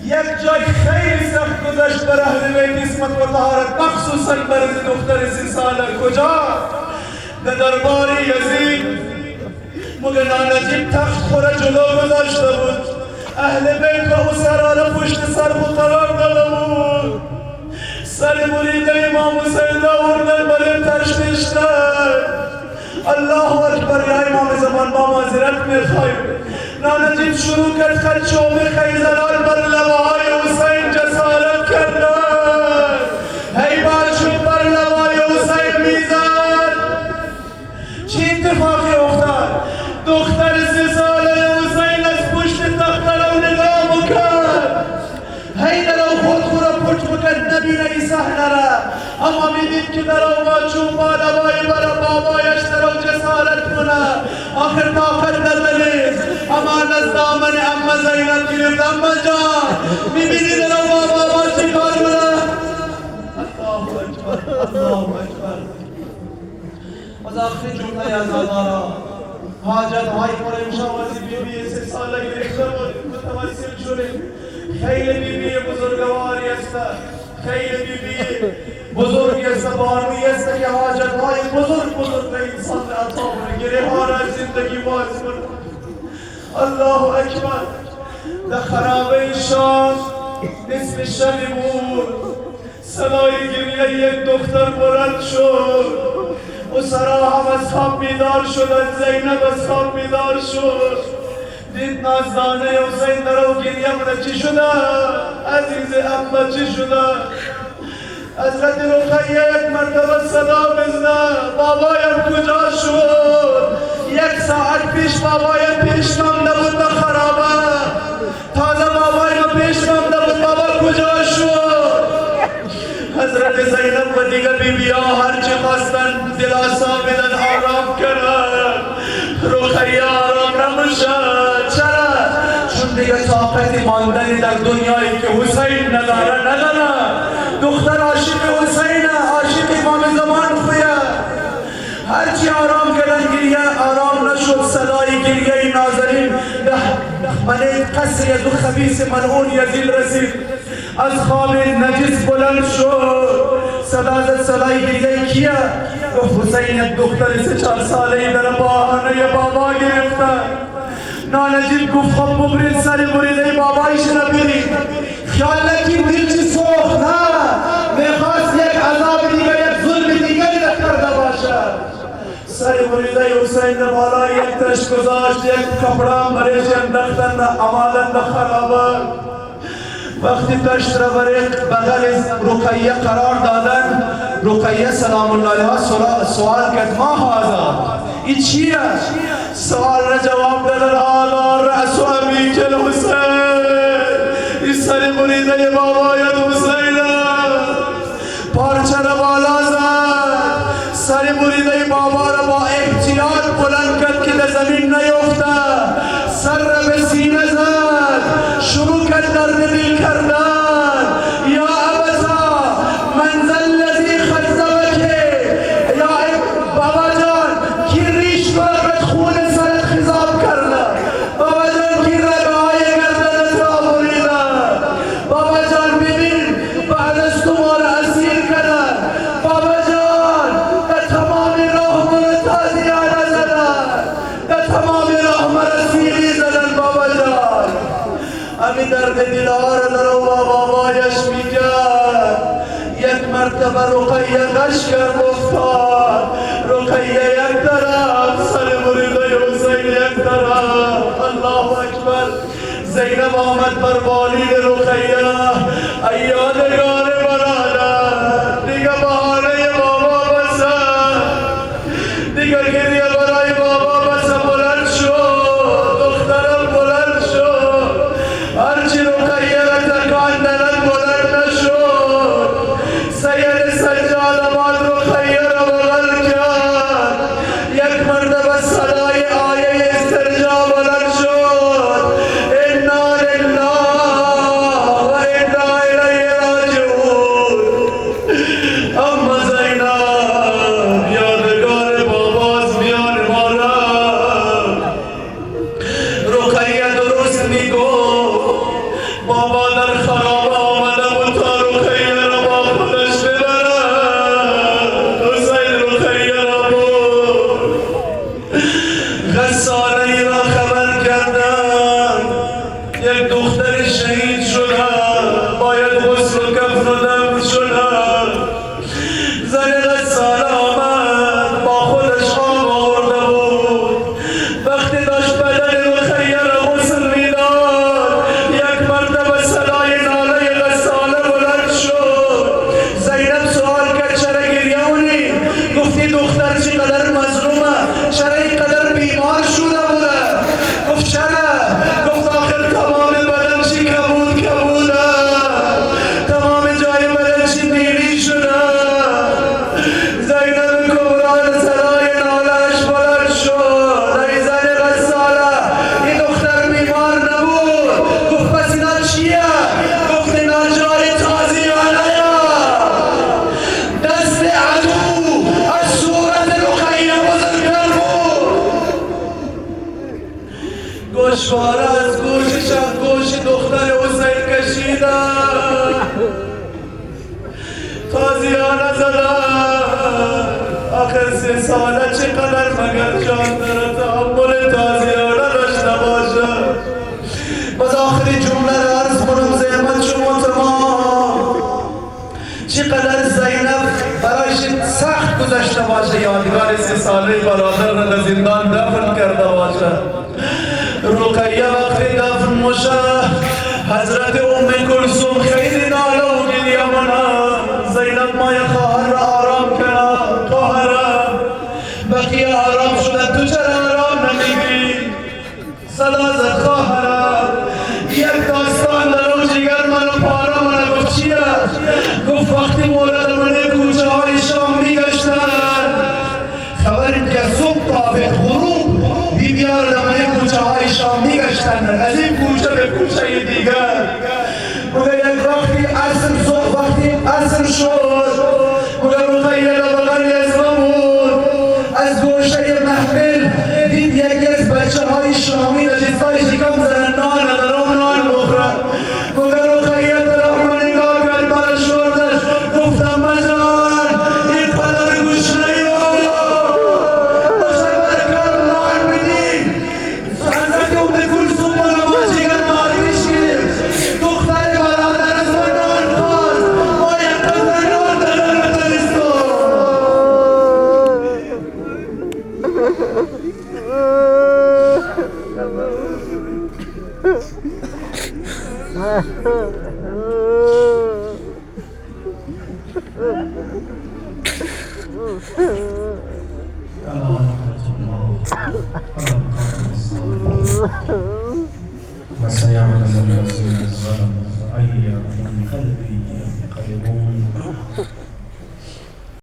یک جای خیلی سخت گذشت بر اهل بیت اسمت و طهارت، مخصوصا برای دختر 30 ساله. کجا؟ در دربار یزید. مگه نانجیب تخت خوره جلو گذاشته بود، اهل بیت و اسرا را پشت سر قرار داده بود. سر مرید امام حسین را آوردن برای تشتیشتر. الله اکبر. یا امام زمان با معذرت میخوایم. نانجیب شروع کرد خرچوب خیزران بر لبهای حسین جسارت کردن. حیبال شد بر لبهای حسین میزد. چی اتفاقی افتاد؟ دختر 30 ساله حسین از پشت تخت رو نگاه میکرد. حیدر خود خورا پشت بکرد نبینه ای صحنه را، اما میدید که در آقا چون با لبای برا بابایش در او جسارت کنه. آخر طاقت نداره، اما از دامن اما زینب گرفت. اما جان میبینی در او بابا چی کار کنه؟ الله اکبر، الله اکبر. از آخری جمله از آدارا حاجت های قریم شوازی بیبی 30 ساله گرفته بود، متوسل شده. خیلی بیبی بزرگواری است، خیلی بیبی بزرگی است، بانوی است که حاجت های بزرگ به انسان عطا کنه، گره ها را زندگی باز کنه. الله اکبر. در خرابه شام نصف شبی بود، صدای گریه یک دختر بلند شد. اسرا هم از خواب بیدار شدند، زینب از خواب بیدار شد. دید نازدانه حسین در او گریه کنه. چی شده؟ عزیز اما چی شده؟ حضرت رقیه یک مرتبه صدا بزنه بابایم کجا شد؟ 1 ساعت پیش بابایم پیش مانده بود در خرابه. تازه بابایم پیش مانده بود، بابا کجا شد؟ حضرت زینب و دیگر بیبیا هرچی خواستن دلاسا بدن، آرام کردن. رقیه آرام نمیشد. چرا؟ چون دیگه طاقت ماندنی در دنیایی که حسین نداره. دختر عاشق حسین، عاشق امام زمان خویه. هرچی آرام کردن گریه آرام نشد. صدای گریه نازنین من قصر یدو خبیث ملعون یزید رسید. از خواب نجس بلند شد. صدای گریه کیه؟ گفت حسین دختر 3-4 ساله در باهانه بابا گرفتن. نانجیب گفت خب ببرید سر بریده بابایش را برید. خیال نکنید دل چی سوخت، نه میخواست یک عذاب دیگر، یک ظلم دیگری را کرده باشد. سر بریده حسین بالا یک تش گذاشت، یک کپڑا برایش انداختن امالن خرابه. وقتی تشت را برای بغل رقیه قرار دادن، رقیه سلام الله علیها سوال کرد ما هذا؟ این چیه؟ سوال را جواب دادن آلا رأس و ابی کل حسین. این سر مریده بابایت حسین پارچه را بالا زد. سر مریده بابا را با احتیاط بلند کرد که در زمین نیفته. سر را به سینه زد، شروع کرد درد دل کردن. یا ابتا من ذا الذی خذبک. یا بابا جان کی ریش برد خون سرت خضاب کرده. بابا جان کی رگهای گردنت را بریده. بابا جان ببین بعد از تو ما را اسیر کردن. بابا جان در تمام راه مرا تازیانه زدن، در تمام راه مرا سیلی زدن. بابا جان امی درد دلها را در او بابایش میکرد. یک مرتبه رقیه غش کرد افتاد. رقیه یک طرف، سر مریده حسین یک طرف. الله اکبر. زینب آمد بر بالین رقیه. ای یادگار برادر، دیگه بهانه بابا بسن، دیگه گریه برای بابا بسن. بلند شد دخترم، بلند شد. هرچی رقیه را تکان دلد بلند نشد. سید سجاد آمد رقیه را بغل کرد. یک مرتبه صدای آیه استرجاع بلند شد. انا لله و انا الیه راجعون. اما زینب یادگار باباست میان ما را. رقیه درست میگفت. بابا در باشی کبود تمام جای بلدشی نیلی شده زینب کبران سرای نالش بلند شد ای زن غساله این دختر بیمار نبود گفت پس اینا چیه؟ گفت اینا جای تازیانه دست عدو از صورت رقیه بزرگتر بود گوشواره از گوش دختر حسین کشیدن تازیانه زدن آخر 3 ساله چقدر مگر جان داره تحمل تازیانه داشته باشه باز آخری جمله را عرض کنم زحمت شما تمام چقدر زینب برایش سخت گذشته باشه یادگار 3 ساله برادر را در زندان دفن کرده باشه رقیه وقتی دفن موشه حضرت کلثوم خیلی ناله و گریه منه زینب مای خواهر را آرام کنه خواهرم بقیه آرام شده تو چرا آرام نمیگی صدا زد خواهرم یک داستان در اون جگر منو پاره منه گفت چیه گفت وقتی مورد منه کوچه های شام میگشتن خبریم که صبح تا به غروب بیار دمه کوچه های شام میگشتن از این کوچه به کوچه دیگر مگر یک وقتی عصر صبح وقتی عصر شد مگر رقیه لبغل اسمه بود از گوشه محفل دید یکی از بچه های شامی نشستای شکم زدن نان ندارم نان بخورم مگر رقیه طرف رو نگاه کرد برا شوردش گفتم مجان این قدر گوشنه وسيعلم الذين ظلموا أي منقلب ينقلبون